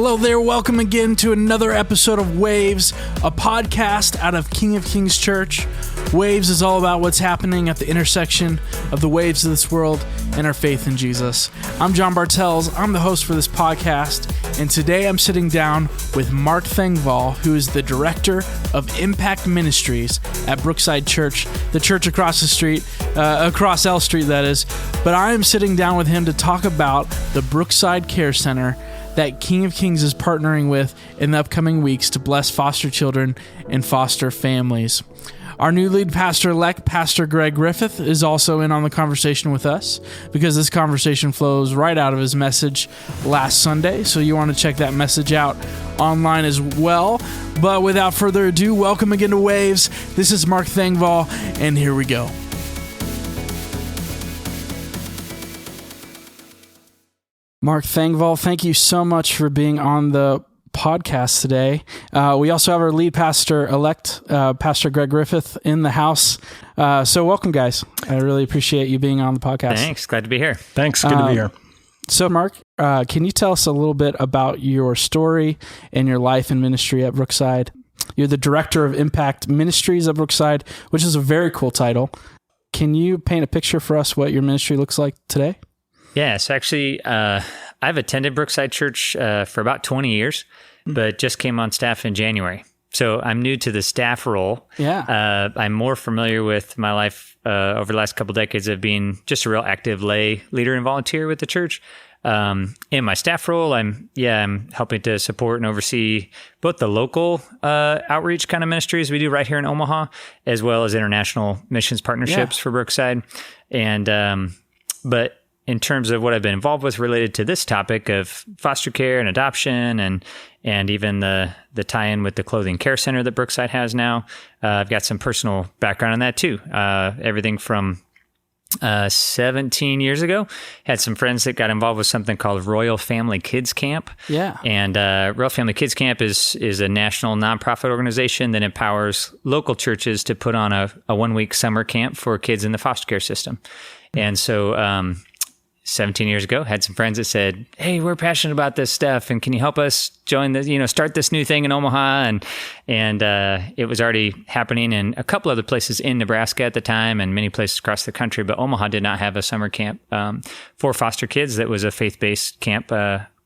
Hello there, welcome again to another episode of Waves, a podcast out of King of Kings Church. Waves is all about what's happening at the intersection of the waves of this world and our faith in Jesus. I'm Jon Bartels, I'm the host for this podcast, and today I'm sitting down with Mark Thengvall, who is the director of Impact Ministries at Brookside Church, the church across the street, across L Street that is. But I am sitting down with him to talk about the Brookside Care Center that King of Kings is partnering with in the upcoming weeks to bless foster children and foster families. Our new lead pastor-elect, Pastor Greg Griffith, is also in on the conversation with us because this conversation flows right out of his message last Sunday, so you want to check that message out online as well. But without further ado, welcome again to Waves. This is Mark Thengvall, and here we go. Mark Thengvall, thank you so much for being on the podcast today. We also have our lead pastor-elect, Pastor Greg Griffith, in the house. So welcome, guys. I really appreciate you being on the podcast. Thanks. Glad to be here. Thanks. Good to be here. So, Mark, can you tell us a little bit about your story and your life and ministry at Brookside? You're the director of Impact Ministries at Brookside, which is a very cool title. Can you paint a picture for us what your ministry looks like today? Yes, actually, I've attended Brookside Church for about 20 years, but just came on staff in January. So I'm new to the staff role. Yeah. I'm more familiar with my life over the last couple decades of being just a real active lay leader and volunteer with the church. In my staff role, I'm helping to support and oversee both the local outreach kind of ministries we do right here in Omaha, as well as international missions partnerships for Brookside. And but in terms of what I've been involved with related to this topic of foster care and adoption and even the tie-in with the clothing care center that Brookside has now, I've got some personal background on that too. Everything from 17 years ago, had some friends that got involved with something called Royal Family Kids Camp. Yeah. And Royal Family Kids Camp is a national nonprofit organization that empowers local churches to put on a 1-week summer camp for kids in the foster care system. And so 17 years ago, had some friends that said, "Hey, we're passionate about this stuff, and can you help us join this? Start this new thing in Omaha?" And it was already happening in a couple other places in Nebraska at the time, and many places across the country. But Omaha did not have a summer camp for foster kids. That was a faith-based camp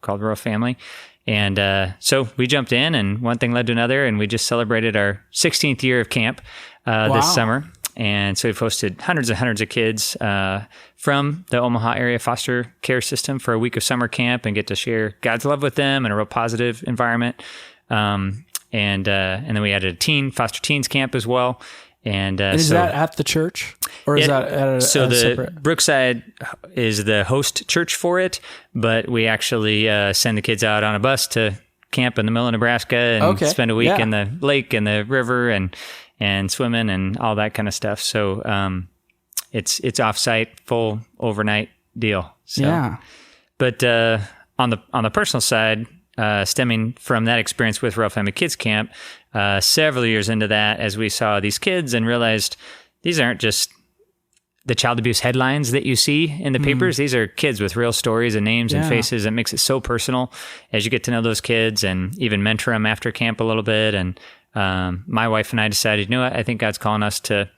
called Royal Family. And so we jumped in, and one thing led to another, and we just celebrated our 16th year of camp this summer. And so we've hosted hundreds and hundreds of kids from the Omaha area foster care system for a week of summer camp and get to share God's love with them in a real positive environment. And then we added a foster teens camp as well. And is that at the church, or is that at a separate? Brookside is the host church for it, but we actually send the kids out on a bus to camp in the middle of Nebraska and spend a week in the lake and the river and swimming and all that kind of stuff. So it's offsite, full overnight deal. So, yeah. But on the personal side, stemming from that experience with Royal Family Kids Camp, several years into that, as we saw these kids and realized these aren't just the child abuse headlines that you see in the papers. These are kids with real stories and names and faces. It makes it so personal as you get to know those kids and even mentor them after camp a little bit. And my wife and I decided, you know what, I think God's calling us to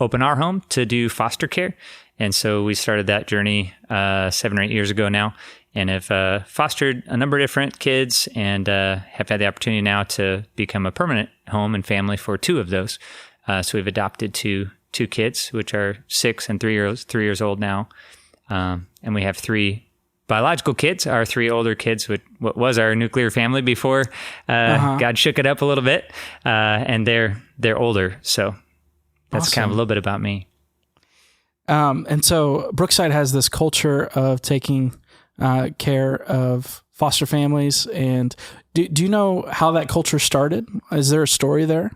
open our home to do foster care. And so we started that journey 7 or 8 years ago now, and have fostered a number of different kids and have had the opportunity now to become a permanent home and family for 2 of those. So we've adopted two kids, which are 6 and 3 years old now. And we have 3 biological kids, our 3 older kids, what was our nuclear family before God shook it up a little bit, and they're older. So that's kind of a little bit about me. And so Brookside has this culture of taking care of foster families. And do you know how that culture started? Is there a story there?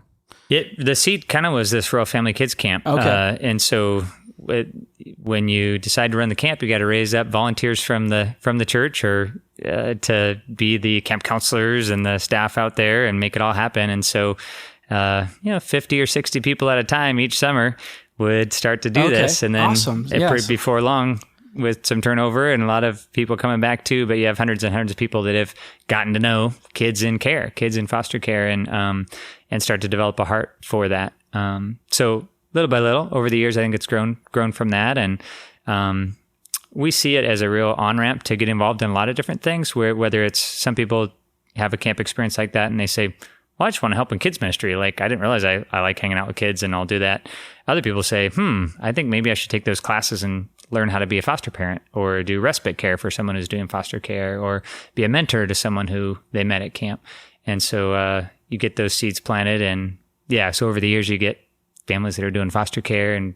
The seed kind of was this Royal Family Kids Camp. Okay. And so when you decide to run the camp, you got to raise up volunteers from the church or to be the camp counselors and the staff out there and make it all happen. And so, 50 or 60 people at a time each summer would start to do this. And then before long, with some turnover and a lot of people coming back too, but you have hundreds and hundreds of people that have gotten to know kids in care, kids in foster care, and start to develop a heart for that. So little by little over the years, I think it's grown from that. And we see it as a real on-ramp to get involved in a lot of different things, whether it's some people have a camp experience like that and they say, well, I just want to help in kids ministry. Like, I didn't realize I like hanging out with kids and I'll do that. Other people say, I think maybe I should take those classes and learn how to be a foster parent, or do respite care for someone who's doing foster care, or be a mentor to someone who they met at camp. And so you get those seeds planted. And so over the years, you get families that are doing foster care and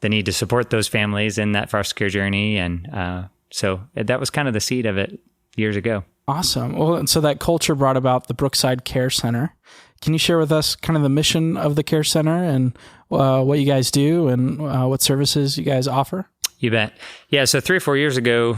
the need to support those families in that foster care journey. And so that was kind of the seed of it years ago. Awesome. Well, and so that culture brought about the Brookside Care Center. Can you share with us kind of the mission of the Care Center and what you guys do and what services you guys offer? You bet. Yeah. So 3 or 4 years ago,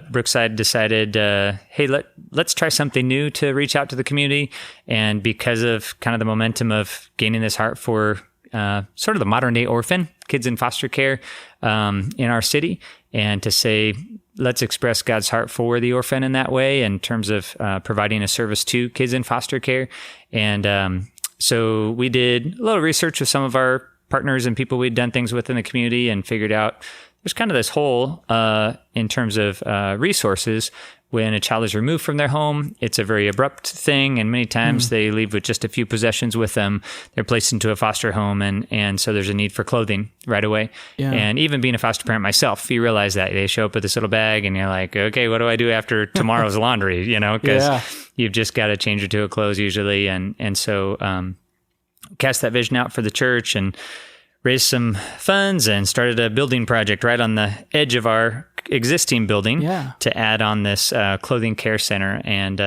Brookside decided, hey, let's try something new to reach out to the community. And because of kind of the momentum of gaining this heart for sort of the modern day orphan, kids in foster care in our city, and to say, let's express God's heart for the orphan in that way in terms of providing a service to kids in foster care. And so we did a little research with some of our partners and people we'd done things with in the community and figured out there's kind of this hole in terms of resources. When a child is removed from their home, it's a very abrupt thing, and many times they leave with just a few possessions with them. They're placed into a foster home, and so there's a need for clothing right away. Yeah. And even being a foster parent myself, you realize that they show up with this little bag, and you're like, okay, what do I do after tomorrow's laundry? Because you've just got to change or two of clothes usually, and so cast that vision out for the church and raised some funds and started a building project right on the edge of our existing building to add on this clothing care center. And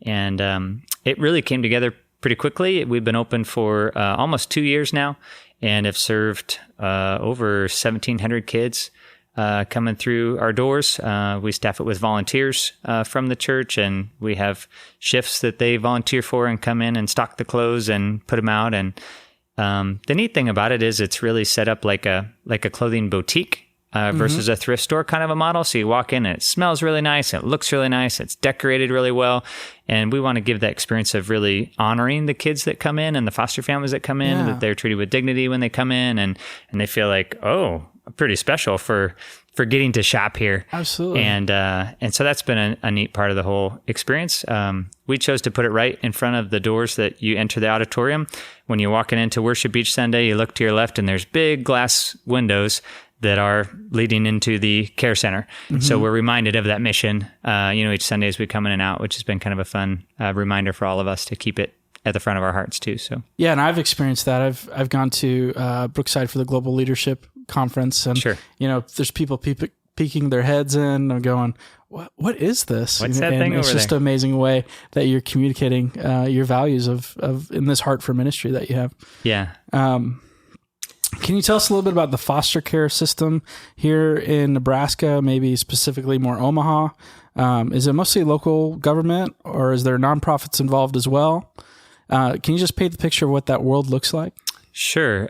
it really came together pretty quickly. We've been open for almost 2 years now and have served over 1,700 kids coming through our doors. We staff it with volunteers from the church, and we have shifts that they volunteer for and come in and stock the clothes and put them out. And the neat thing about it is it's really set up like a clothing boutique versus a thrift store kind of a model. So you walk in and it smells really nice, it looks really nice, it's decorated really well. And we want to give that experience of really honoring the kids that come in and the foster families that come in, that they're treated with dignity when they come in, and they feel like, oh, pretty special for getting to shop here. Absolutely. And so that's been a neat part of the whole experience. We chose to put it right in front of the doors that you enter the auditorium. When you're walking into worship each Sunday, you look to your left and there's big glass windows that are leading into the care center. So we're reminded of that mission, each Sunday as we come in and out, which has been kind of a fun reminder for all of us to keep it at the front of our hearts too. So yeah, and I've experienced that. I've gone to Brookside for the Global Leadership Conference, and there's people peeking their heads in and going, what is this? What's that thing over there? It's just an amazing way that you're communicating your values of in this heart for ministry that you have. Yeah. Can you tell us a little bit about the foster care system here in Nebraska, maybe specifically more Omaha? Is it mostly local government, or is there nonprofits involved as well? Can you just paint the picture of what that world looks like? Sure.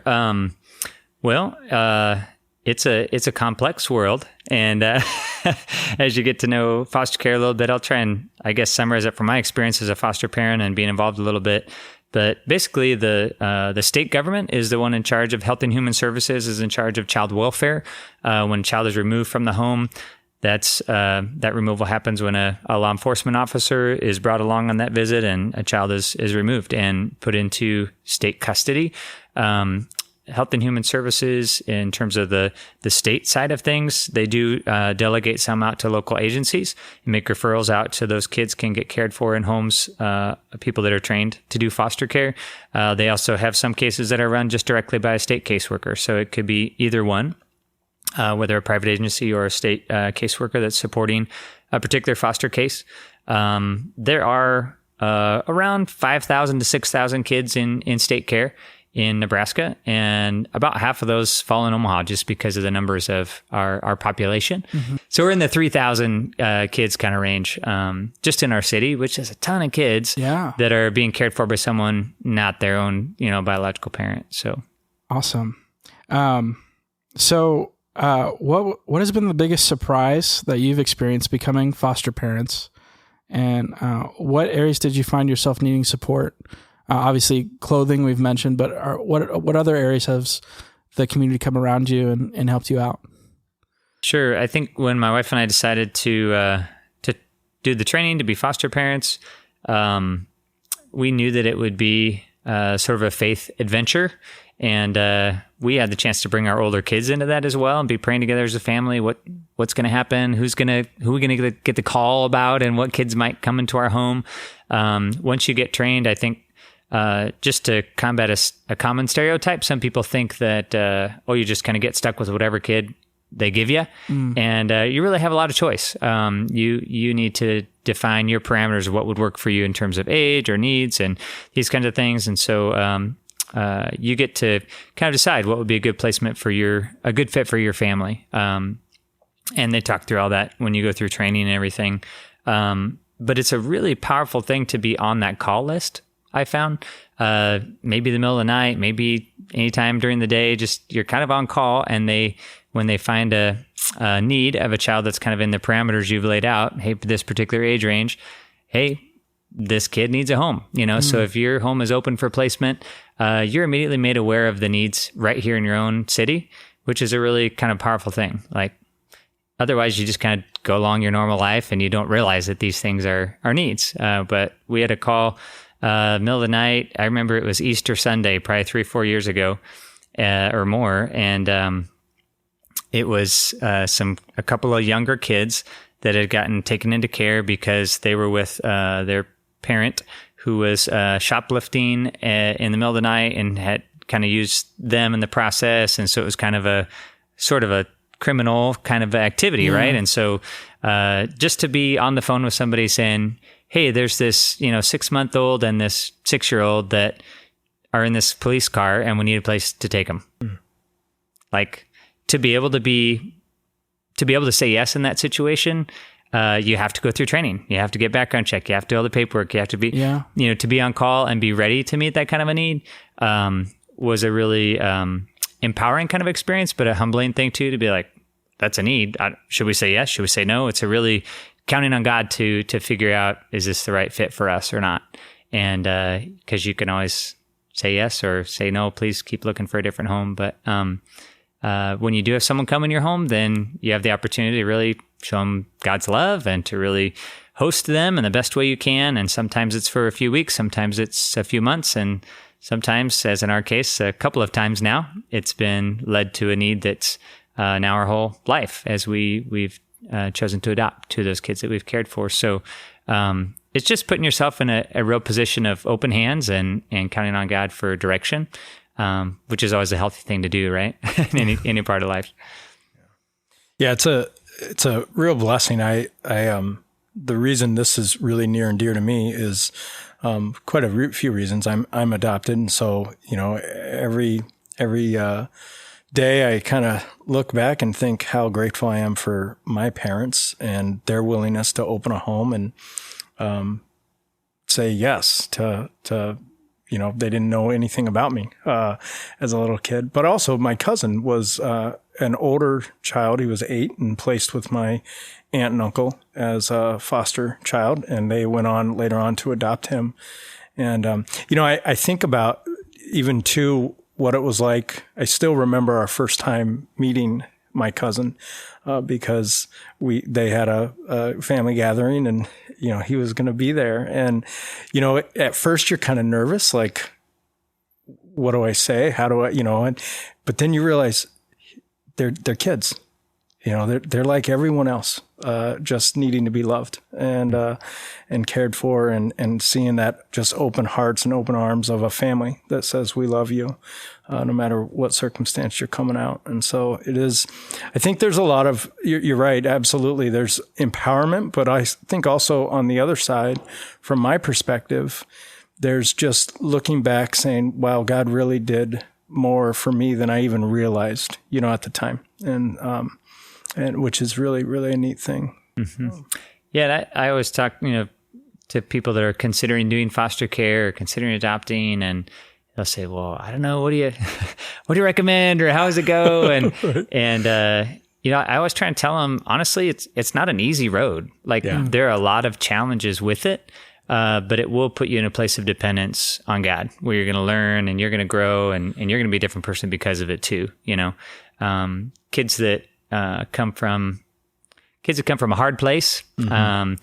It's a complex world, and as you get to know foster care a little bit, I'll try and, I guess, summarize it from my experience as a foster parent and being involved a little bit. But basically, the state government is the one in charge of Health and Human Services, is in charge of child welfare. When a child is removed from the home, that removal happens when a law enforcement officer is brought along on that visit, and a child is removed and put into state custody. Health and Human Services, in terms of the state side of things, they do delegate some out to local agencies and make referrals out to those kids can get cared for in homes, people that are trained to do foster care. They also have some cases that are run just directly by a state caseworker. So it could be either one, whether a private agency or a state caseworker that's supporting a particular foster case. There are around 5,000 to 6,000 kids in state care in Nebraska, and about half of those fall in Omaha just because of the numbers of our population. So we're in the 3,000 kids kind of range just in our city, which is a ton of kids that are being cared for by someone not their own biological parent. So awesome. So What has been the biggest surprise that you've experienced becoming foster parents? And what areas did you find yourself needing support? Obviously, clothing we've mentioned, but what other areas has the community come around you and helped you out? Sure. I think when my wife and I decided to do the training to be foster parents, we knew that it would be sort of a faith adventure. And we had the chance to bring our older kids into that as well and be praying together as a family. What's going to happen? Who are we going to get the call about, and what kids might come into our home? Once you get trained, I think just to combat a common stereotype, some people think that you just kind of get stuck with whatever kid they give you, and you really have a lot of choice. You need to define your parameters of what would work for you in terms of age or needs and these kinds of things, and so. You get to kind of decide what would be a good placement for a good fit for your family. And they talk through all that when you go through training and everything. But it's a really powerful thing to be on that call list, I found. Maybe the middle of the night, maybe anytime during the day, just you're kind of on call, and when they find a need of a child that's kind of in the parameters you've laid out, hey, for this particular age range, hey, this kid needs a home, So if your home is open for placement, you're immediately made aware of the needs right here in your own city, which is a really kind of powerful thing. Like, otherwise you just kind of go along your normal life and you don't realize that these things are needs. But we had a call, middle of the night. I remember it was Easter Sunday, probably 3-4 years ago, or more. And, it was, a couple of younger kids that had gotten taken into care because they were with, their parent who was shoplifting in the middle of the night and had kind of used them in the process. And so it was kind of a sort of a criminal kind of activity, right? And so just to be on the phone with somebody saying, hey, there's this 6-month-old and this 6-year-old that are in this police car and we need a place to take them. Like, to be able to say yes in that situation, you have to go through training. You have to get background check. You have to do all the paperwork. You have to be, to be on call and be ready to meet that kind of a need, was a really empowering kind of experience, but a humbling thing too, to be like, that's a need. Should we say yes? Should we say no? It's a really counting on God to figure out, is this the right fit for us or not? And, cause you can always say yes or say no, please keep looking for a different home. But, when you do have someone come in your home, then you have the opportunity to really show them God's love and to really host them in the best way you can. And sometimes it's for a few weeks, sometimes it's a few months, and sometimes, as in our case, a couple of times now, it's been led to a need that's now our whole life, as we've chosen to adopt to those kids that we've cared for. So it's just putting yourself in a real position of open hands and counting on God for direction. Which is always a healthy thing to do, right? in any part of life. Yeah, it's a real blessing. The reason this is really near and dear to me is quite a few reasons. I'm adopted, and so every day I kind of look back and think how grateful I am for my parents and their willingness to open a home and say yes to. They didn't know anything about me as a little kid. But also my cousin was an older child. He was 8 and placed with my aunt and uncle as a foster child. And they went on later on to adopt him. And, I think about even too what it was like. I still remember our first time meeting my cousin because they had a family gathering and he was going to be there. And, at first you're kind of nervous, like, what do I say? How do I, but then you realize they're kids, they're like everyone else, just needing to be loved and cared for, and seeing that just open hearts and open arms of a family that says, we love you, no matter what circumstance you're coming out. And so it is, I think there's a lot of, you're right. Absolutely. There's empowerment, but I think also on the other side, from my perspective, there's just looking back saying, wow, God really did more for me than I even realized, at the time. And which is really, really a neat thing. Mm-hmm. Yeah. I always talk, to people that are considering doing foster care or considering adopting, and they'll say, well, I don't know, what do you recommend, or how does it go? And, I always try and tell them, honestly, it's not an easy road. Like there are a lot of challenges with it, but it will put you in a place of dependence on God, where you're going to learn and you're going to grow and you're going to be a different person because of it too. Kids that come from a hard place, a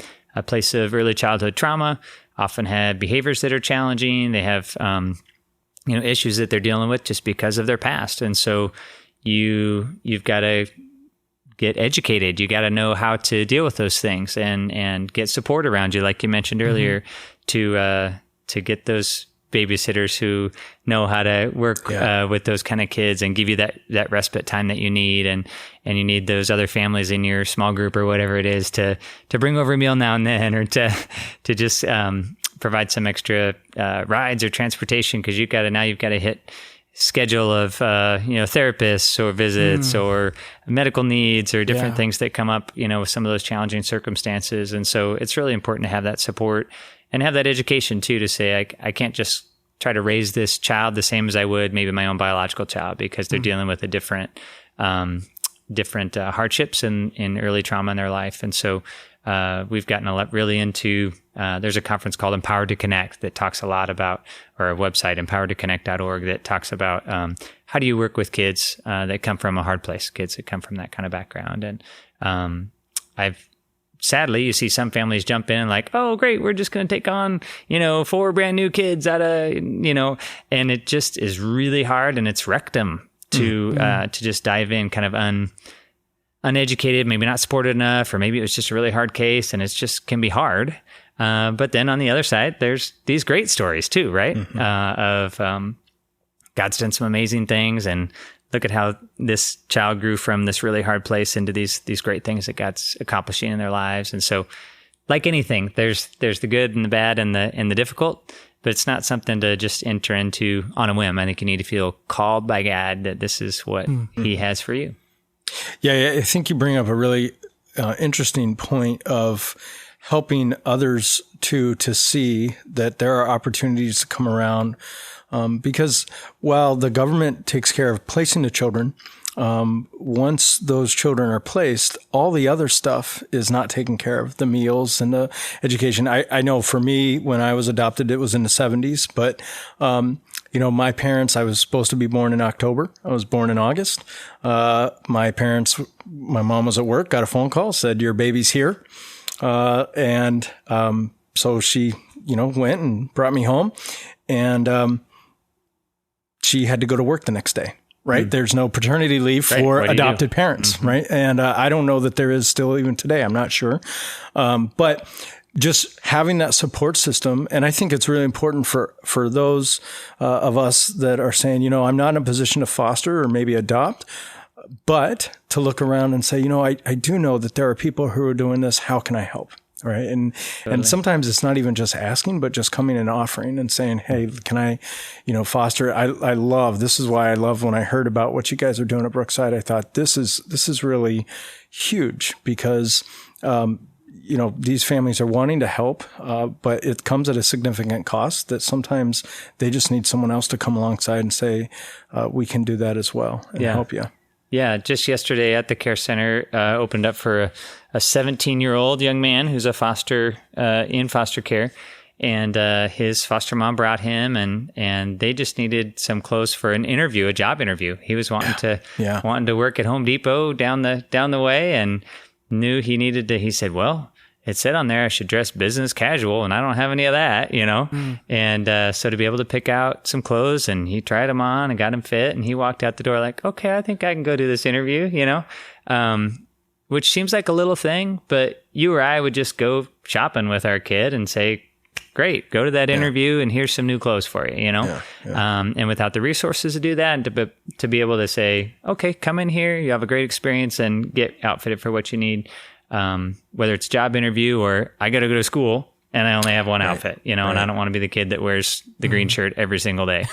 place of early childhood trauma, often have behaviors that are challenging. They have, issues that they're dealing with just because of their past. And so you've got to get educated. You got to know how to deal with those things and get support around you, like you mentioned earlier, to get those babysitters who know how to work with those kind of kids and give you that respite time that you need. And you need those other families in your small group or whatever it is to bring over a meal now and then, or to just provide some extra rides or transportation, because you've got to hit schedule of therapists or visits or medical needs or different things that come up with some of those challenging circumstances. And so it's really important to have that support and have that education too, to say I can't just try to raise this child the same as I would maybe my own biological child, because they're dealing with a different hardships in early trauma in their life. And so we've gotten really into, there's a conference called Empowered to Connect that talks a lot about, or a website, empoweredtoconnect.org, that talks about how do you work with kids that come from a hard place, kids that come from that kind of background. And sadly, you see some families jump in and like, oh, great, we're just going to take on, 4 brand new kids out of, and it just is really hard, and it's wrecked them to just dive in kind of uneducated, maybe not supported enough, or maybe it was just a really hard case and it's just can be hard. But then on the other side, there's these great stories too, right? Of God's done some amazing things, and look at how this child grew from this really hard place into these great things that God's accomplishing in their lives. And so, like anything, there's the good and the bad and the difficult, but it's not something to just enter into on a whim. I think you need to feel called by God that this is what He has for you. Yeah, I think you bring up a really interesting point of helping others to see that there are opportunities to come around. Because while the government takes care of placing the children, once those children are placed, all the other stuff is not taken care of, the meals and the education. I know for me, when I was adopted, it was in the 70s, but my parents, I was supposed to be born in October. I was born in August. My mom was at work, got a phone call, said, your baby's here. So she, went and brought me home, and she had to go to work the next day, right? There's no paternity leave for adopted parents, right? And I don't know that there is still even today. I'm not sure. But just having that support system. And I think it's really important for those of us that are saying, I'm not in a position to foster or maybe adopt, but to look around and say, I do know that there are people who are doing this. How can I help? Right. And sometimes it's not even just asking, but just coming and offering and saying, hey, can I, foster? This is why I love when I heard about what you guys are doing at Brookside. I thought this is really huge, because, these families are wanting to help, but it comes at a significant cost that sometimes they just need someone else to come alongside and say, we can do that as well and help you. Yeah, just yesterday at the care center, opened up for a 17-year-old young man who's a in foster care, and his foster mom brought him, and they just needed some clothes for an interview, a job interview. He was wanting to work at Home Depot down the way, and knew he needed to. He said, "Well, it said on there I should dress business casual, and I don't have any of that, And so to be able to pick out some clothes, and he tried them on and got them fit, and he walked out the door like, okay, I think I can go do this interview, which seems like a little thing, but you or I would just go shopping with our kid and say, great, go to that interview, and here's some new clothes for you, And without the resources to do that, and to be able to say, okay, come in here, you have a great experience, and get outfitted for what you need. Whether it's job interview or I got to go to school and I only have one outfit, and I don't want to be the kid that wears the green shirt every single day,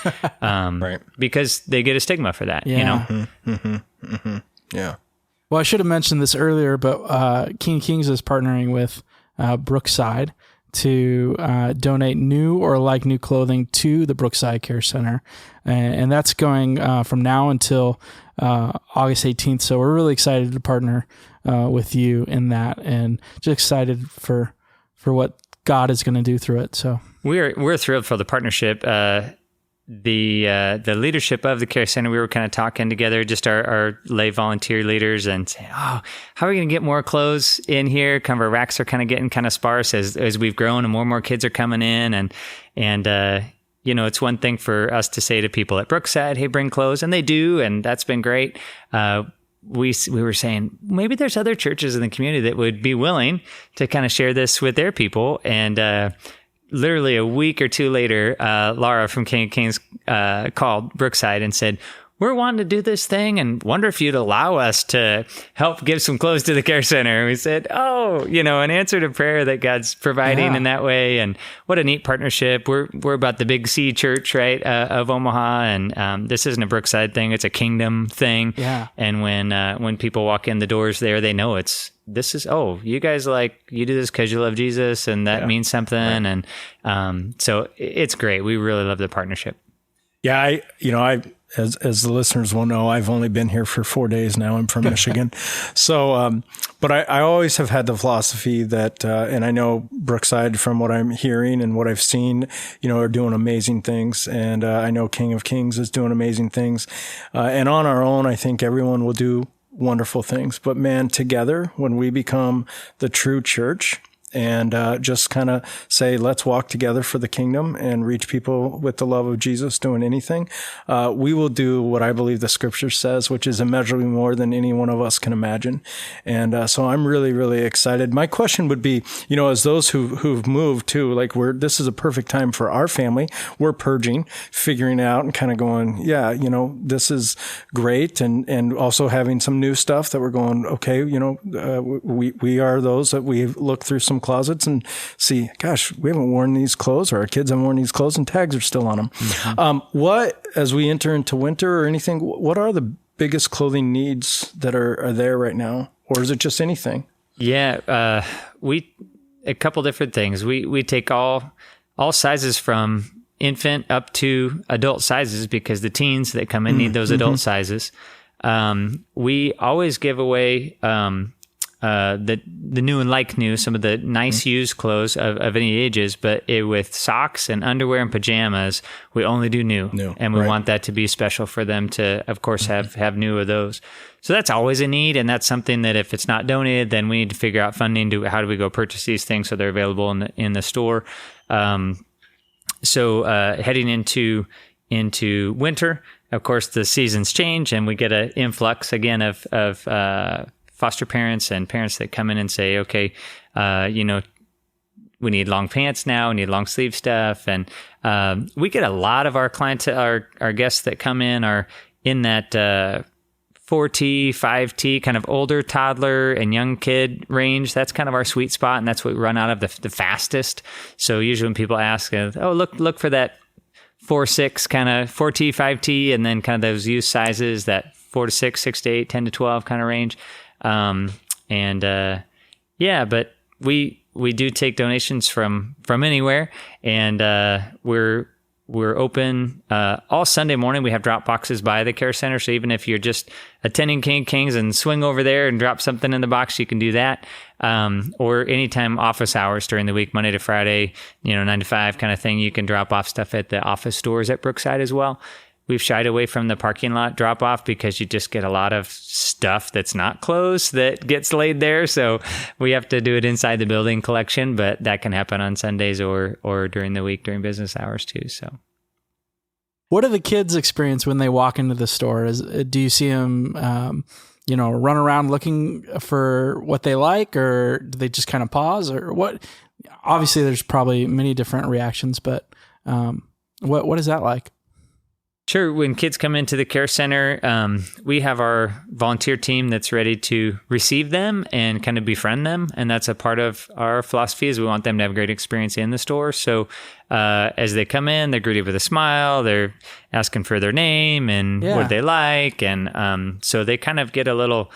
because they get a stigma for that, Yeah. Well, I should have mentioned this earlier, but King of Kings is partnering with Brookside to donate new or like new clothing to the Brookside Care Center. And that's going from now until August 18th. So we're really excited to partner with you in that, and just excited for what God is going to do through it. So we're thrilled for the partnership. The leadership of the care center, we were kind of talking together, just our lay volunteer leaders, and saying, how are we going to get more clothes in here? Kind of our racks are kind of getting kind of sparse as we've grown and more kids are coming in. And it's one thing for us to say to people at Brookside, hey, bring clothes. And they do. And that's been great. We were saying maybe there's other churches in the community that would be willing to kind of share this with their people. And, literally a week or two later, Laura from King of Kings called Brookside and said, we're wanting to do this thing and wonder if you'd allow us to help give some clothes to the care center. And we said, an answer to prayer that God's providing in that way. And what a neat partnership. We're about the Big C church, right, of Omaha. And this isn't a Brookside thing. It's a kingdom thing. Yeah. And when people walk in the doors there, they know you guys you do this because you love Jesus, and that means something. Right. And so it's great. We really love the partnership. Yeah, as the listeners will know, I've only been here for 4 days now. I'm from Michigan. So, but I always have had the philosophy that, and I know Brookside, from what I'm hearing and what I've seen, are doing amazing things. And I know King of Kings is doing amazing things. And on our own, I think everyone will do wonderful things. But man, together, when we become the true church, and just kind of say, let's walk together for the kingdom and reach people with the love of Jesus, doing anything, we will do what I believe the scripture says, which is immeasurably more than any one of us can imagine. And so I'm really, really excited. My question would be, as those who've moved too, this is a perfect time for our family. We're purging, figuring out, and kind of going, this is great. And also having some new stuff that we're going, okay, we are those that we look through some closets and see, gosh, we haven't worn these clothes, or our kids haven't worn these clothes, and tags are still on them. Mm-hmm. As we enter into winter or anything, what are the biggest clothing needs that are there right now? Or is it just anything? Yeah, a couple different things. We take all sizes from infant up to adult sizes, because the teens that come in need those adult sizes. We always give away the new and like new, some of the nice used clothes of any ages, but with socks and underwear and pajamas, we only do new. And we want that to be special for them to, of course, have new of those. So that's always a need, and that's something that if it's not donated, then we need to figure out funding to how do we go purchase these things so they're available in the store. So heading into winter, of course, the seasons change, and we get an influx again of foster parents and parents that come in and say, okay, we need long pants now, we need long sleeve stuff. And we get a lot of our clients, our guests that come in are in that 4T, 5T, kind of older toddler and young kid range. That's kind of our sweet spot, and that's what we run out of the fastest. So usually when people ask, look for that 4-6 kind of 4T, 5T, and then kind of those youth sizes, that 4 to 6, 6 to 8, 10 to 12 kind of range. But we do take donations from anywhere, and we're open all Sunday morning. We have drop boxes by the care center, so even if you're just attending King of Kings and swing over there and drop something in the box, you can do that. Or anytime office hours during the week, Monday to Friday, 9 to 5 kind of thing, you can drop off stuff at the office stores at Brookside as well. We've shied away from the parking lot drop off because you just get a lot of stuff that's not clothes that gets laid there. So we have to do it inside the building collection, but that can happen on Sundays or during the week during business hours too. So, what do the kids experience when they walk into the store? Do you see them, run around looking for what they like, or do they just kind of pause, or what? Obviously, there's probably many different reactions, but what is that like? Sure. When kids come into the care center, we have our volunteer team that's ready to receive them and kind of befriend them. And that's a part of our philosophy is we want them to have a great experience in the store. So as they come in, they're greeted with a smile. They're asking for their name and what they like. And so they kind of get a little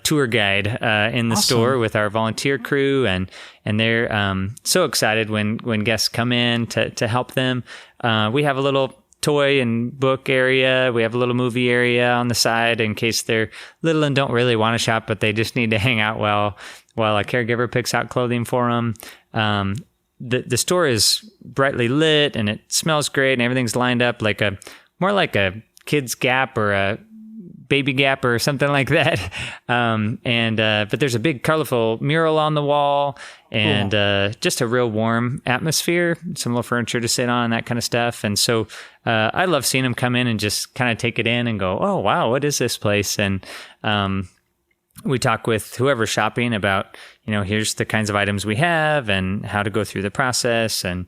tour guide in the store with our volunteer crew. And they're so excited when guests come in to help them. We have a little toy and book area. We have a little movie area on the side in case they're little and don't really want to shop, but they just need to hang out while a caregiver picks out clothing for them. The store is brightly lit and it smells great and everything's lined up more like a Kids Gap or a Baby Gap or something like that. But there's a big colorful mural on the wall and just a real warm atmosphere, some little furniture to sit on, that kind of stuff. And so I love seeing them come in and just kind of take it in and go, oh, wow, what is this place? And we talk with whoever's shopping about, here's the kinds of items we have and how to go through the process and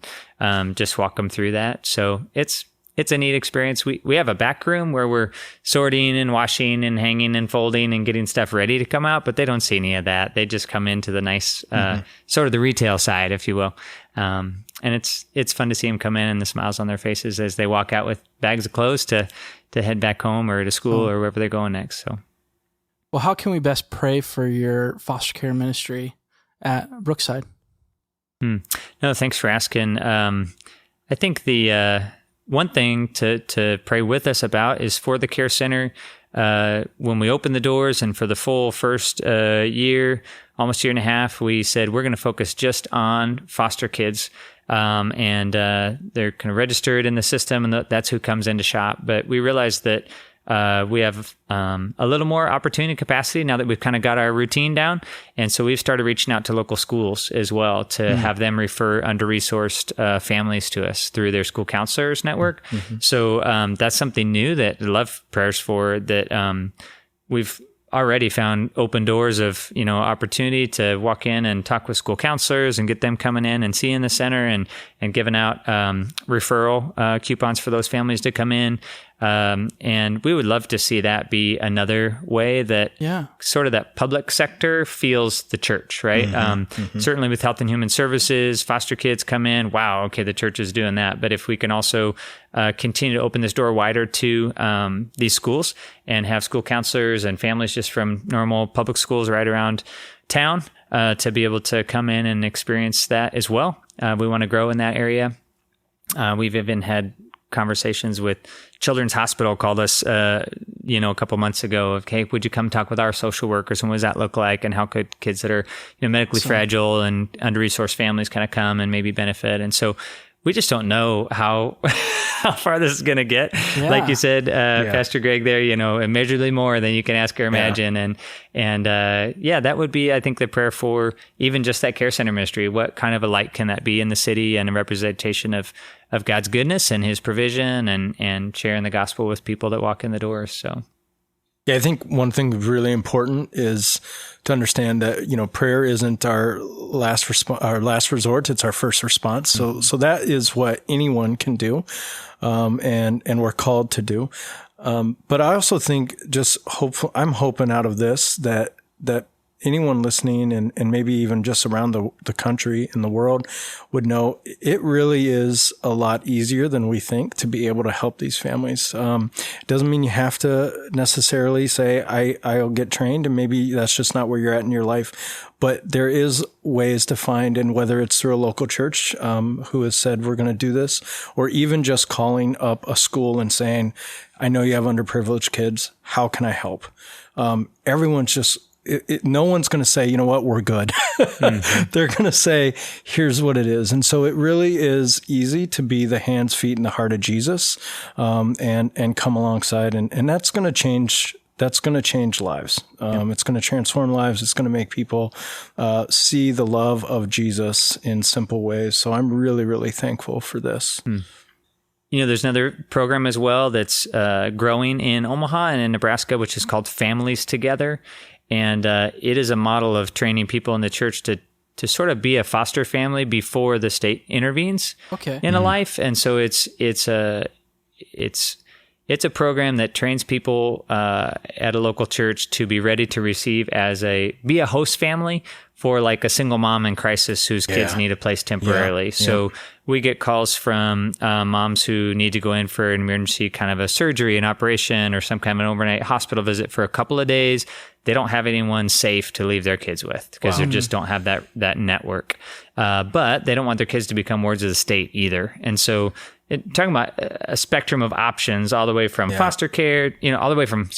just walk them through that. So it's a neat experience. We have a back room where we're sorting and washing and hanging and folding and getting stuff ready to come out, but they don't see any of that. They just come into the nice, sort of the retail side, if you will. And it's fun to see them come in and the smiles on their faces as they walk out with bags of clothes to head back home or to school or wherever they're going next. So, well, how can we best pray for your foster care ministry at Brookside? No, thanks for asking. I think the one thing to pray with us about is for the care center. When we opened the doors and for the full first year, almost year and a half, we said we're going to focus just on foster kids. And they're kind of registered in the system and that's who comes in to shop. But we realized that we have a little more opportunity and capacity now that we've kind of got our routine down. And so we've started reaching out to local schools as well to have them refer under-resourced families to us through their school counselors network. So that's something new that I love prayers for, that we've already found open doors of, opportunity to walk in and talk with school counselors and get them coming in and seeing the center and giving out referral coupons for those families to come in. And we would love to see that be another way that sort of that public sector feels the church, right? Certainly with Health and Human Services, foster kids come in, wow, okay, the church is doing that. But if we can also continue to open this door wider to these schools and have school counselors and families just from normal public schools right around town to be able to come in and experience that as well. We want to grow in that area. We've even had conversations with Children's Hospital called us, a couple months ago of, hey, would you come talk with our social workers and what does that look like? And how could kids that are medically fragile and under-resourced families kind of come and maybe benefit? And so we just don't know how far this is going to get. Yeah. Like you said, Pastor Greg there, immeasurably more than you can ask or imagine. And that would be, I think, the prayer for even just that care center ministry. What kind of a light can that be in the city and a representation of God's goodness and his provision and sharing the gospel with people that walk in the doors. So. Yeah, I think one thing really important is to understand that, prayer isn't our last resort. It's our first response. So that is what anyone can do. And we're called to do. But I also think I'm hoping out of this that anyone listening and maybe even just around the country and the world would know it really is a lot easier than we think to be able to help these families. It doesn't mean you have to necessarily say, I'll get trained, and maybe that's just not where you're at in your life. But there is ways to find, and whether it's through a local church who has said we're going to do this, or even just calling up a school and saying, I know you have underprivileged kids. How can I help? Everyone's just... no one's going to say, you know what, we're good. They're going to say, here's what it is. And so it really is easy to be the hands, feet, and the heart of Jesus, and come alongside. And that's going to change. That's going to change lives. It's going to transform lives. It's going to make people see the love of Jesus in simple ways. So I'm really, really thankful for this. There's another program as well that's growing in Omaha and in Nebraska, which is called Families Together. And it is a model of training people in the church to sort of be a foster family before the state intervenes in a life. And so it's it's a program that trains people at a local church to be ready to receive be a host family for like a single mom in crisis whose kids need a place temporarily. So we get calls from moms who need to go in for an emergency kind of a surgery, an operation, or some kind of an overnight hospital visit for a couple of days. They don't have anyone safe to leave their kids with because they just don't have that network. But they don't want their kids to become wards of the state either. And so talking about a spectrum of options, all the way from foster care, all the way from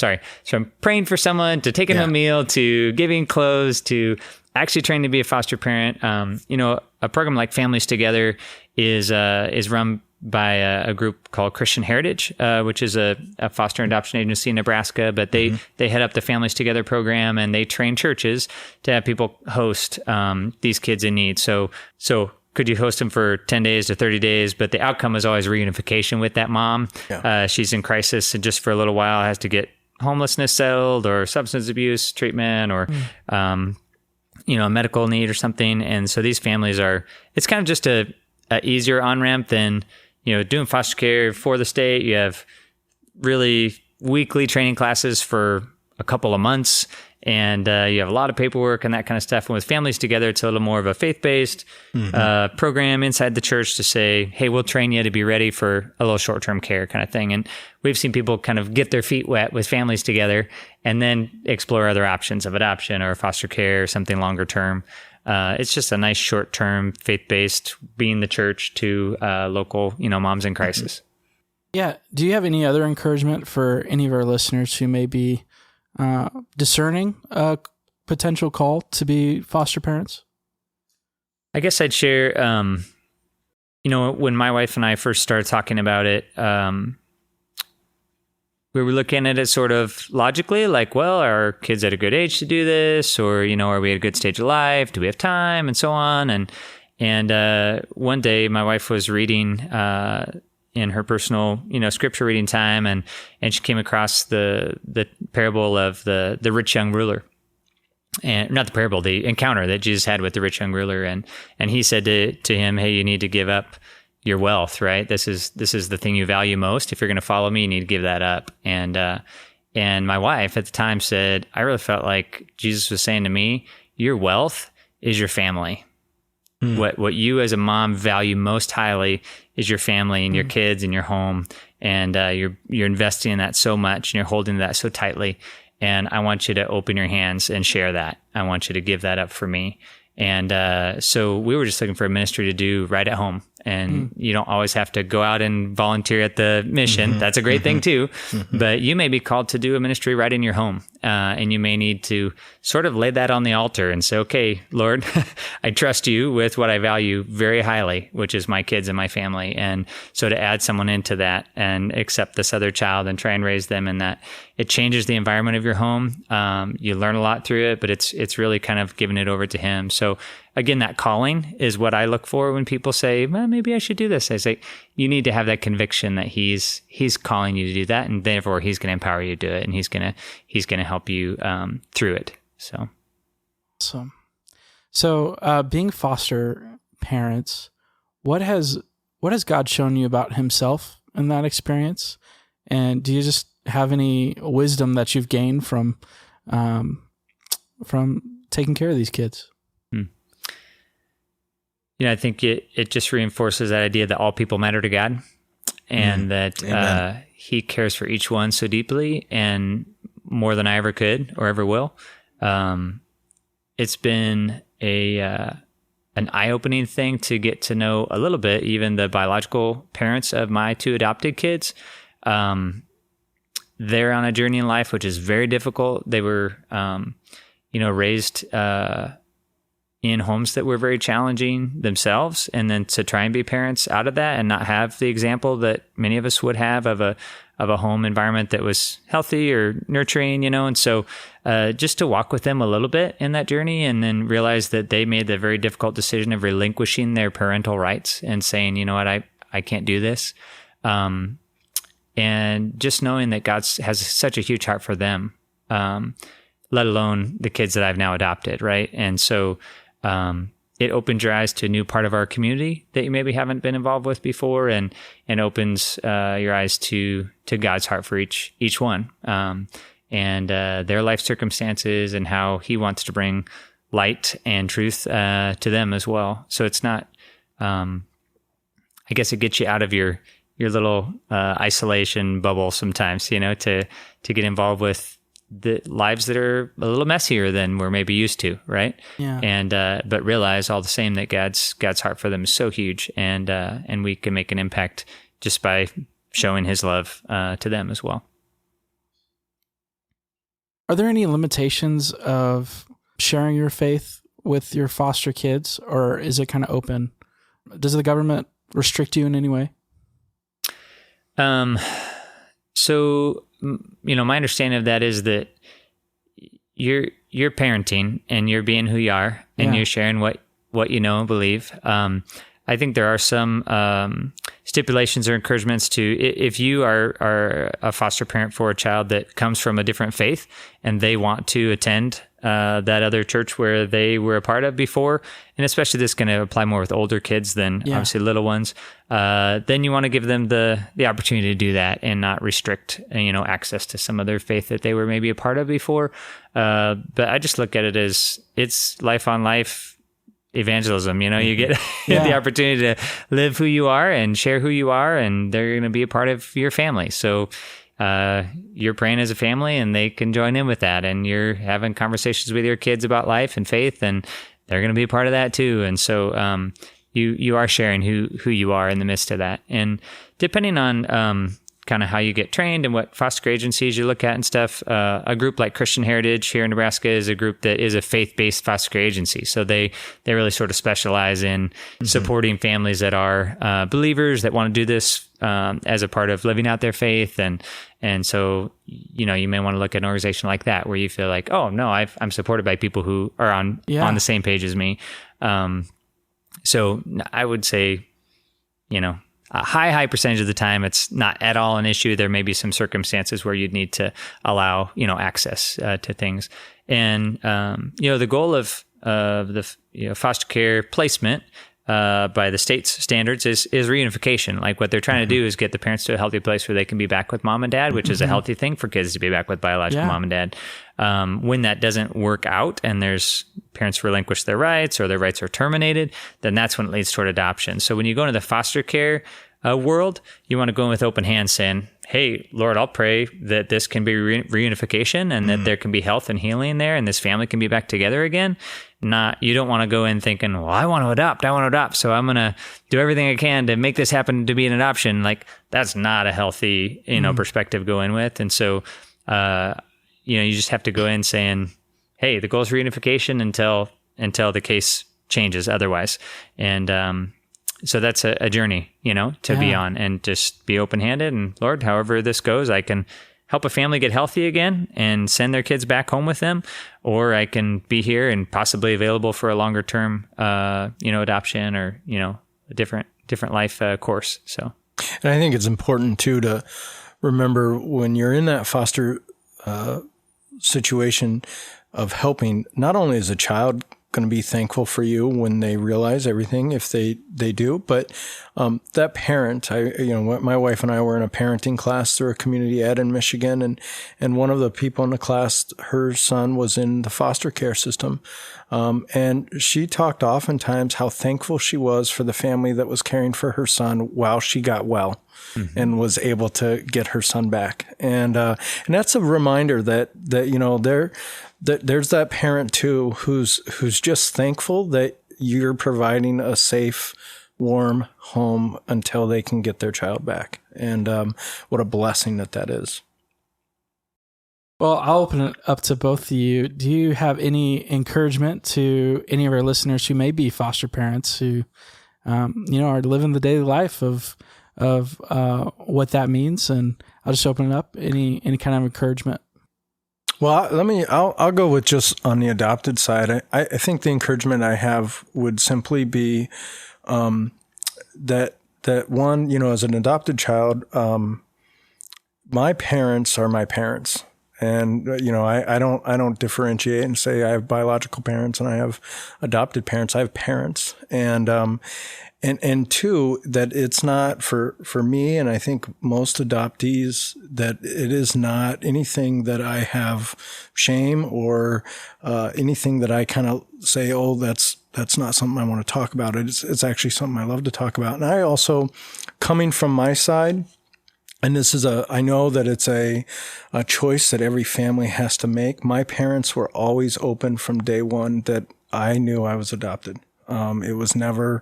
praying for someone to taking a meal to giving clothes to actually trying to be a foster parent. A program like Families Together is run by a group called Christian Heritage, which is a foster and adoption agency in Nebraska, but they head up the Families Together program, and they train churches to have people host these kids in need. So could you host them for 10 days to 30 days? But the outcome is always reunification with that mom. Yeah. She's in crisis and just for a little while has to get homelessness settled or substance abuse treatment or, a medical need or something. And so these families it's kind of just a easier on-ramp than, doing foster care for the state. You have really weekly training classes for a couple of months. And you have a lot of paperwork and that kind of stuff. And with Families Together, it's a little more of a faith-based program inside the church to say, hey, we'll train you to be ready for a little short-term care kind of thing. And we've seen people kind of get their feet wet with Families Together and then explore other options of adoption or foster care or something longer term. It's just a nice short-term faith-based being the church to local, moms in crisis. Yeah. Do you have any other encouragement for any of our listeners who may be discerning a potential call to be foster parents? I guess I'd share, when my wife and I first started talking about it, we were looking at it sort of logically, like, well, are our kids at a good age to do this? Or, are we at a good stage of life? Do we have time? And so on. And one day my wife was reading in her personal, scripture reading time, and she came across the parable of the rich young ruler, and not the parable, the encounter that Jesus had with the rich young ruler, and he said to him, "Hey, you need to give up your wealth, right? This is the thing you value most. If you're going to follow me, you need to give that up." And my wife at the time said, "I really felt like Jesus was saying to me, your wealth is your family." What you as a mom value most highly is your family and your kids and your home, and you're investing in that so much and you're holding that so tightly. And I want you to open your hands and share that. I want you to give that up for me. And so we were just looking for a ministry to do right at home. And you don't always have to go out and volunteer at the mission. That's a great thing too. But you may be called to do a ministry right in your home. And you may need to sort of lay that on the altar and say, okay, Lord, I trust you with what I value very highly, which is my kids and my family. And so to add someone into that and accept this other child and try and raise them in that, it changes the environment of your home. You learn a lot through it, but it's really kind of giving it over to him. So again, that calling is what I look for when people say, well, maybe I should do this. I say, you need to have that conviction that he's calling you to do that, and therefore he's going to empower you to do it, and he's going to help you through it. So, awesome. So, being foster parents, what has God shown you about Himself in that experience? And do you just have any wisdom that you've gained from taking care of these kids? I think it just reinforces that idea that all people matter to God, and that He cares for each one so deeply and more than I ever could or ever will. It's been an eye-opening thing to get to know a little bit, even the biological parents of my two adopted kids. They're on a journey in life, which is very difficult. They were, raised in homes that were very challenging themselves, and then to try and be parents out of that and not have the example that many of us would have of a home environment that was healthy or nurturing, and so just to walk with them a little bit in that journey, and then realize that they made the very difficult decision of relinquishing their parental rights and saying, you know what, I can't do this. And just knowing that God has such a huge heart for them, let alone the kids that I've now adopted, right? And so it opens your eyes to a new part of our community that you maybe haven't been involved with before, and opens your eyes to God's heart for each one, and their life circumstances, and how He wants to bring light and truth to them as well. So it's not, I guess it gets you out of your little isolation bubble sometimes, to get involved with the lives that are a little messier than we're maybe used to, right? Yeah. And but realize all the same that God's heart for them is so huge, and we can make an impact just by showing His love to them as well. Are there any limitations of sharing your faith with your foster kids, or is it kind of open? Does the government restrict you in any way? So, my understanding of that is that you're parenting, and you're being who you are, and you're sharing what you know and believe. I think there are some stipulations or encouragements to, if you are a foster parent for a child that comes from a different faith and they want to attend that other church where they were a part of before, and especially this is going to apply more with older kids than obviously little ones, then you want to give them the opportunity to do that and not restrict access to some other faith that they were maybe a part of before. But I just look at it as it's life on life evangelism. You get the opportunity to live who you are and share who you are, and they're going to be a part of your family. So you're praying as a family, and they can join in with that, and you're having conversations with your kids about life and faith, and they're going to be a part of that too. And so you are sharing who you are in the midst of that. And depending on kind of how you get trained and what foster care agencies you look at and stuff, a group like Christian Heritage here in Nebraska is a group that is a faith-based foster care agency. So they really sort of specialize in supporting families that are believers that want to do this as a part of living out their faith. And so, you may want to look at an organization like that where you feel like, oh no, I'm supported by people who are on the same page as me. So I would say, a high percentage of the time, it's not at all an issue. There may be some circumstances where you'd need to allow, access to things. And, the goal of the foster care placement by the state's standards is reunification. Like what they're trying to do is get the parents to a healthy place where they can be back with mom and dad, which is a healthy thing for kids to be back with biological mom and dad. When that doesn't work out and there's parents relinquish their rights or their rights are terminated, then that's when it leads toward adoption. So when you go into the foster care world, you want to go in with open hands saying, hey, Lord, I'll pray that this can be reunification and that there can be health and healing there and this family can be back together again. You don't want to go in thinking, well, I want to adopt. So I'm going to do everything I can to make this happen to be an adoption. Like that's not a healthy, perspective to go in with. And so, you just have to go in saying, hey, the goal is reunification until the case changes otherwise. And, so that's a journey, to be on and just be open-handed. And Lord, however this goes, I can help a family get healthy again and send their kids back home with them, or I can be here and possibly available for a longer term, adoption or, a different life course. So, and I think it's important too to remember when you're in that foster situation of helping, not only is a child going to be thankful for you when they realize everything, if they do, but that parent, my wife and I were in a parenting class through a community ed in Michigan, and one of the people in the class, her son was in the foster care system, and she talked oftentimes how thankful she was for the family that was caring for her son while she got well. And was able to get her son back, and that's a reminder that there's that parent too who's just thankful that you're providing a safe, warm home until they can get their child back, and what a blessing that is. Well, I'll open it up to both of you. Do you have any encouragement to any of our listeners who may be foster parents who, are living the daily life of what that means? And I'll just open it up. Any kind of encouragement? Well, I'll go with just on the adopted side. I think the encouragement I have would simply be, that one, as an adopted child, my parents are my parents. And, I don't differentiate and say I have biological parents and I have adopted parents. I have parents. And two, that it's not for me, and I think most adoptees, that it is not anything that I have shame or anything that I kind of say, oh, that's not something I want to talk about. It's actually something I love to talk about. And I also, coming from my side, and I know that it's a choice that every family has to make. My parents were always open from day one that I knew I was adopted. It was never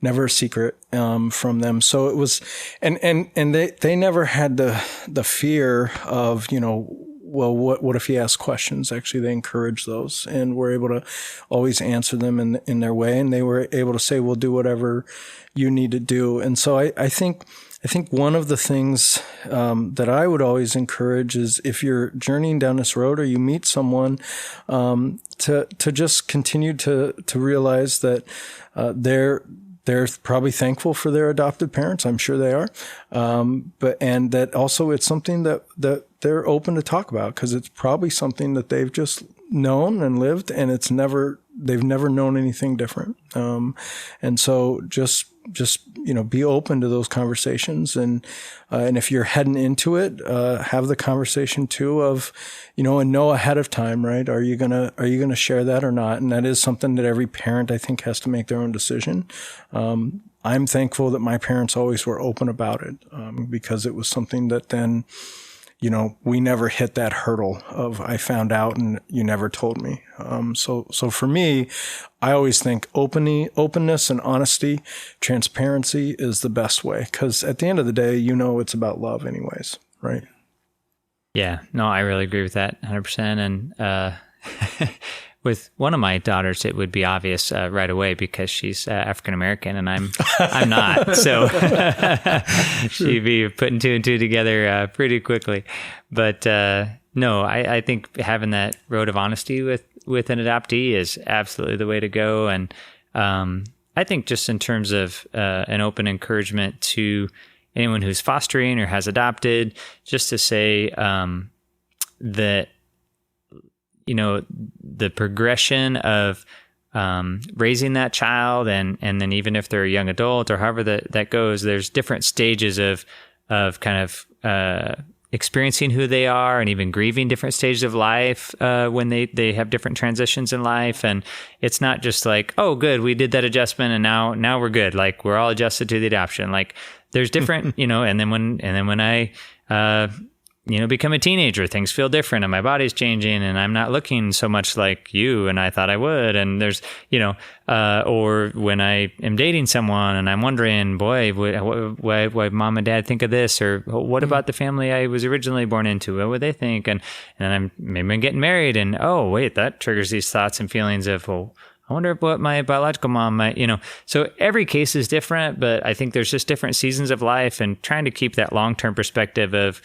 a secret, from them. So it was, and they never had the fear of, well, what if he asks questions? Actually, they encouraged those and were able to always answer them in their way. And they were able to say, we'll do whatever you need to do. And so I think one of the things that I would always encourage is, if you're journeying down this road or you meet someone, to just continue to realize that they're probably thankful for their adopted parents. I'm sure they are, and that also it's something that they're open to talk about, because it's probably something that they've just known and lived, and they've never known anything different. And so just be open to those conversations, and if you're heading into it, have the conversation too of, and know ahead of time, right? Are you gonna share that or not? And that is something that every parent, I think, has to make their own decision. I'm thankful that my parents always were open about it, because it was something that then, we never hit that hurdle of, I found out and you never told me. So for me, I always think openness and honesty, transparency is the best way. 'Cause at the end of the day, it's about love anyways, right? Yeah, no, I really agree with that 100%. And, with one of my daughters, it would be obvious right away, because she's African-American and I'm not. So she'd be putting two and two together pretty quickly. But no, I think having that road of honesty with an adoptee is absolutely the way to go. And I think just in terms of an open encouragement to anyone who's fostering or has adopted, just to say that, the progression of raising that child, and then even if they're a young adult or however that goes, there's different stages of kind of experiencing who they are, and even grieving different stages of life when they have different transitions in life. And it's not just like, oh, good, we did that adjustment and now we're good. Like, we're all adjusted to the adoption. Like, there's different, and then when I become a teenager, things feel different and my body's changing and I'm not looking so much like you and I thought I would. And there's, or when I am dating someone and I'm wondering, boy, why mom and dad think of this, or what about the family I was originally born into? What would they think? And I'm getting married, and oh, wait, that triggers these thoughts and feelings of, well, I wonder what my biological mom might, So every case is different, but I think there's just different seasons of life, and trying to keep that long-term perspective of,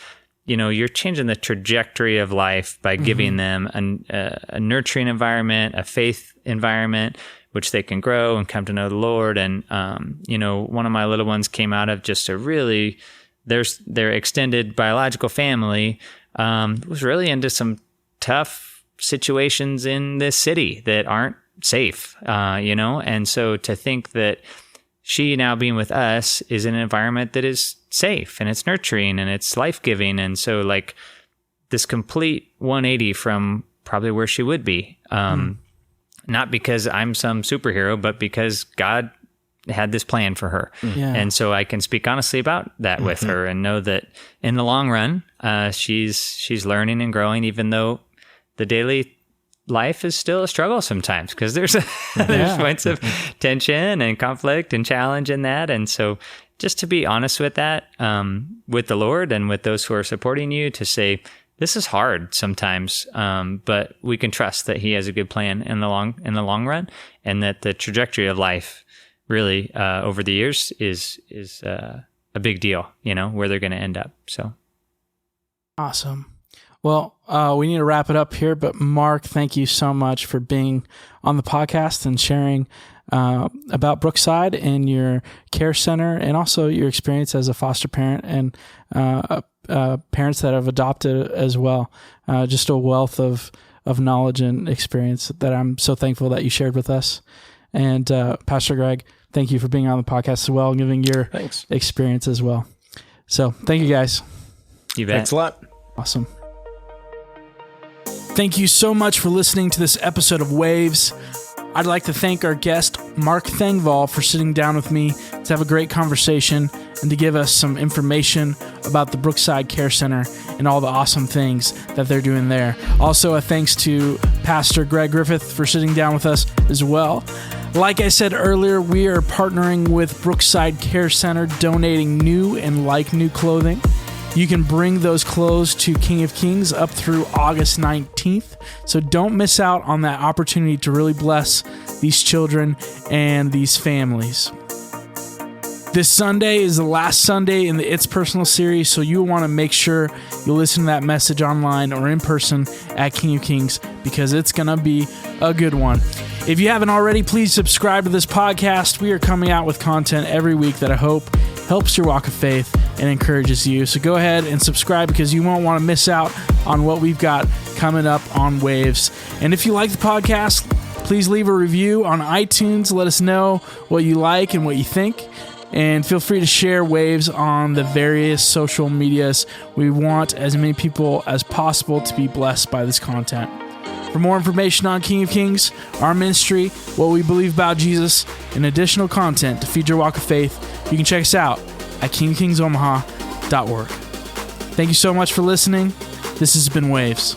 you're changing the trajectory of life by giving them a nurturing environment, a faith environment, which they can grow and come to know the Lord. And, one of my little ones came out of just their extended biological family was really into some tough situations in this city that aren't safe, and so to think that she now being with us is in an environment that is safe and it's nurturing and it's life-giving. And so like this complete 180 from probably where she would be, not because I'm some superhero, but because God had this plan for her. Yeah. And so I can speak honestly about that with her and know that in the long run, she's learning and growing, even though the daily life is still a struggle sometimes, because there's points of tension and conflict and challenge in that. And so just to be honest with that, with the Lord and with those who are supporting you, to say, this is hard sometimes, but we can trust that He has a good plan in the long run, and that the trajectory of life really over the years is a big deal, where they're going to end up. So awesome. Well, we need to wrap it up here, but Mark, thank you so much for being on the podcast and sharing about Brookside and your care center, and also your experience as a foster parent and parents that have adopted as well. Just a wealth of knowledge and experience that I'm so thankful that you shared with us. And Pastor Greg, thank you for being on the podcast as well and giving your experience as well. So thank you guys. You bet. Thanks a lot. Awesome. Thank you so much for listening to this episode of Waves. I'd like to thank our guest, Mark Thengvall, for sitting down with me to have a great conversation and to give us some information about the Brookside Care Center and all the awesome things that they're doing there. Also, a thanks to Pastor Greg Griffith for sitting down with us as well. Like I said earlier, we are partnering with Brookside Care Center, donating new and like-new clothing. You can bring those clothes to King of Kings up through August 19th. So don't miss out on that opportunity to really bless these children and these families. This Sunday is the last Sunday in the It's Personal series, so you want to make sure you listen to that message online or in person at King of Kings because it's going to be a good one. If you haven't already, please subscribe to this podcast. We are coming out with content every week that I hope helps your walk of faith and encourages you. So go ahead and subscribe because you won't want to miss out on what we've got coming up on Waves. And if you like the podcast, please leave a review on iTunes. Let us know what you like and what you think. And feel free to share Waves on the various social medias. We want as many people as possible to be blessed by this content. For more information on King of Kings, our ministry, what we believe about Jesus, and additional content to feed your walk of faith, you can check us out at kingofkingsomaha.org. Thank you so much for listening. This has been Waves.